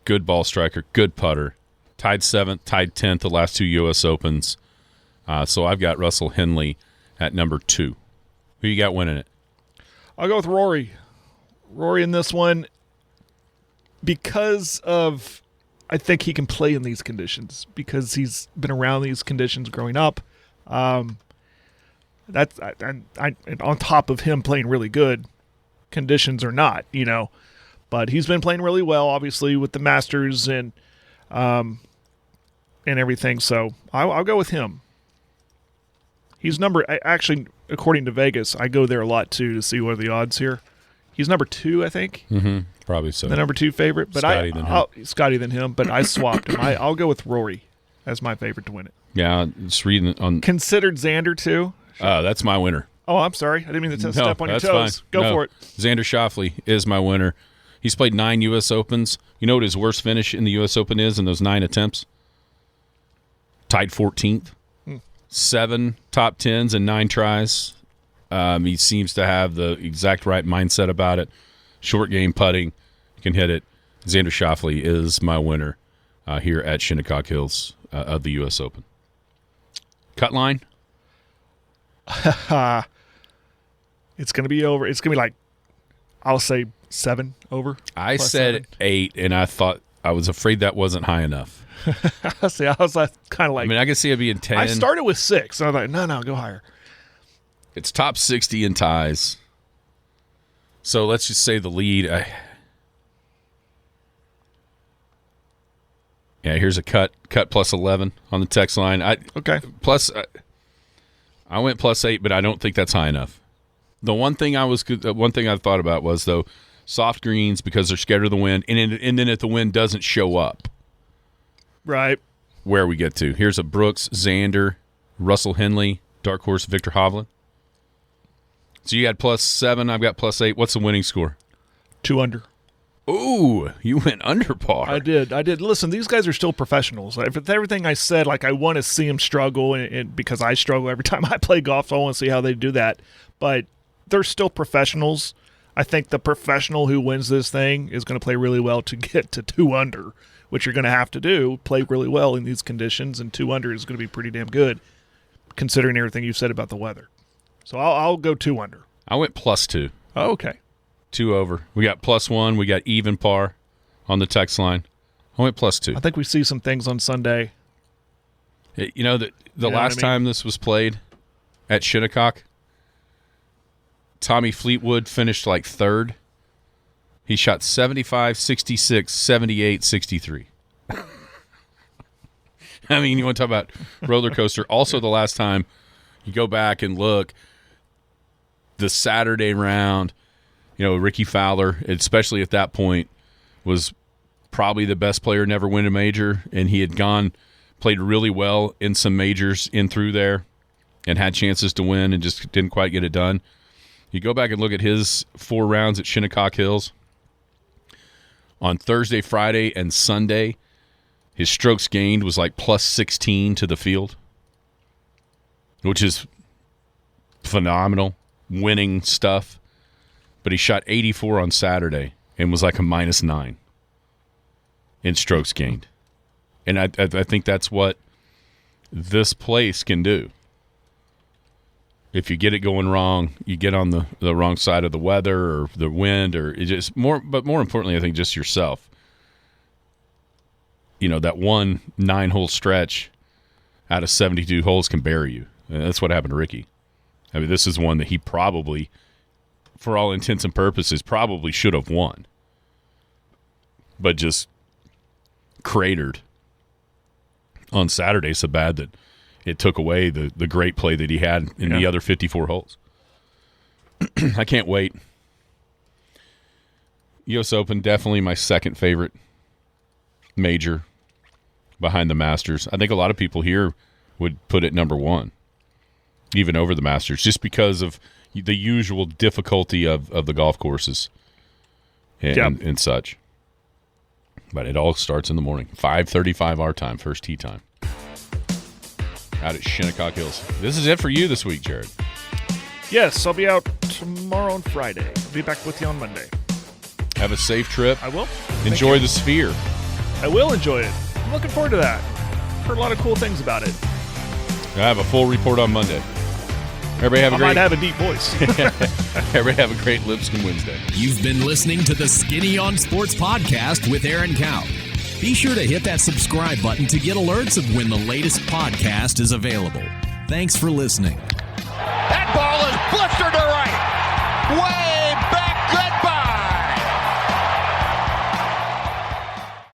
Good ball striker, good putter. Tied 7th, tied 10th the last 2 U.S. Opens. So I've got Russell Henley at number 2. Who you got winning it? I'll go with Rory. Rory in this one. Because of, I think he can play in these conditions because he's been around these conditions growing up. That's on top of him playing really good, conditions or not, but he's been playing really well, obviously with the Masters and everything. So I'll go with him. He's actually, according to Vegas, I go there a lot too to see what are the odds here. He's number 2, I think. Mm-hmm. Probably so. The number 2 favorite, but Scotty than him. But I swapped him. I'll go with Rory as my favorite to win it. Yeah, just reading on. Considered Xander too. That's my winner. Oh, I'm sorry. I didn't mean to step on your toes. Fine. Go for it. Xander Schauffele is my winner. He's played 9 U.S. Opens. You know what his worst finish in the U.S. Open is in those 9 attempts? Tied 14th. 7 top 10s and 9 tries. He seems to have the exact right mindset about it. Short game putting, can hit it. Xander Schauffele is my winner here at Shinnecock Hills of the U.S. Open. Cut line? It's going to be over. It's going to be like, I'll say 7 over. I said 7. 8, and I was afraid that wasn't high enough. See, I was kind of like. I mean, I could see it being 10. I started with 6. So I was like, no, go higher. It's top 60 in ties. So let's just say the lead. Yeah, here's a cut plus 11 on the text line. Okay. Plus, I went plus 8, but I don't think that's high enough. The one thing I thought about was, though, soft greens because they're scared of the wind, and then if the wind doesn't show up. Right. Where we get to. Here's a Brooks, Xander, Russell Henley, dark horse Victor Hovland. So you had plus 7, I've got plus 8. What's the winning score? 2 under. Ooh, you went under par. I did. Listen, these guys are still professionals. With everything I said, like I want to see them struggle, and because I struggle every time I play golf, so I want to see how they do that. But they're still professionals. I think the professional who wins this thing is going to play really well to get to 2 under, which you're going to have to do, play really well in these conditions, and 2 under is going to be pretty damn good, considering everything you said about the weather. So I'll go 2 under. I went plus 2. Oh, okay. 2 over. We got plus 1. We got even par on the text line. I went plus 2. I think we see some things on Sunday. You know, the last time this was played at Shinnecock, Tommy Fleetwood finished like 3rd. He shot 75, 66, 78, 63. I mean, you want to talk about roller coaster. Also, the last time you go back and look, the Saturday round, Ricky Fowler, especially at that point, was probably the best player never win a major, and he had played really well in some majors in through there and had chances to win and just didn't quite get it done. You go back and look at his 4 rounds at Shinnecock Hills. On Thursday, Friday, and Sunday, his strokes gained was like plus 16 to the field, which is phenomenal, winning stuff. But he shot 84 on Saturday and was like a minus 9 in strokes gained. And I think that's what this place can do. If you get it going wrong, you get on the wrong side of the weather or the wind, or it just more importantly, I think just yourself. that one 9-hole stretch out of 72 holes can bury you. And that's what happened to Ricky. I mean, this is one that he probably, for all intents and purposes, probably should have won. But just cratered on Saturday so bad that it took away the great play that he had in the other 54 holes. I can't wait. U.S. Open, definitely my second favorite major behind the Masters. I think a lot of people here would put it number one, even over the Masters, just because of the usual difficulty of the golf courses and such. But it all starts in the morning. 5:35 our time, first tee time. Out at Shinnecock Hills. This is it for you this week, Jared. Yes, I'll be out tomorrow and Friday. I'll be back with you on Monday. Have a safe trip. I will. Enjoy the Sphere. I will enjoy it. I'm looking forward to that. Heard a lot of cool things about it. I have a full report on Monday. Everybody have a great... I might have a deep voice. Everybody have a great Lipscomb Wednesday. You've been listening to the Skinny on Sports podcast with Aaron Cow. Be sure to hit that subscribe button to get alerts of when the latest podcast is available. Thanks for listening. That ball is blistered to right. Way